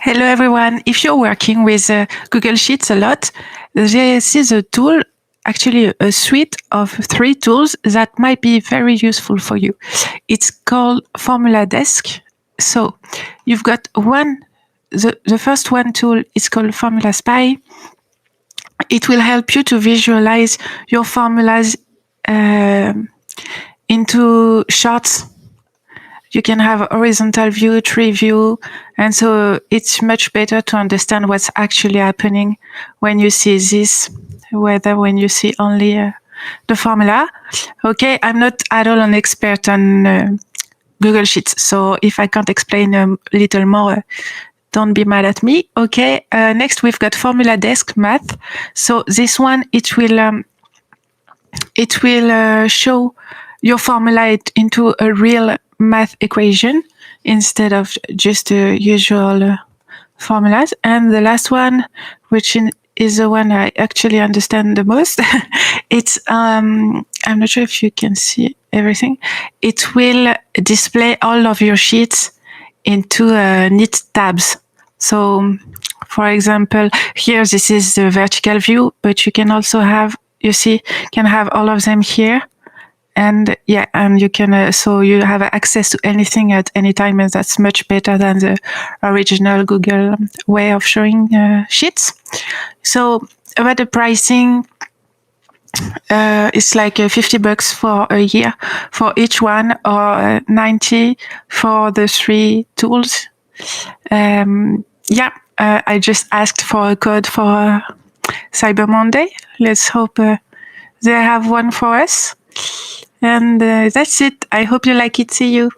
Hello everyone. If you're working with Google Sheets a lot, this is a tool, actually a suite of 3 tools that might be very useful for you. It's called FormulaDesk. So you've got the first one tool is called FormulaSpy. It will help you to visualize your formulas into charts. You can have a horizontal view, tree view, and so it's much better to understand what's actually happening when you see this, whether when you see only the formula. Okay, I'm not at all an expert on Google Sheets, so if I can't explain a little more, don't be mad at me. Okay, next we've got FormulaDesk Math. So this one, it will show your formula into a real math equation instead of just the usual formulas. And the last one, which is the one I actually understand the most, it's I'm not sure if you can see everything. It will display all of your sheets into neat tabs. So, for example, here this is the vertical view, but you can also have, can have all of them here. And yeah, and you can, so you have access to anything at any time, and that's much better than the original Google way of showing sheets. So about the pricing, it's like $50 for a year for each one, or 90 for the 3 tools. I just asked for a code for Cyber Monday. Let's hope they have one for us. And that's it. I hope you like it. See you.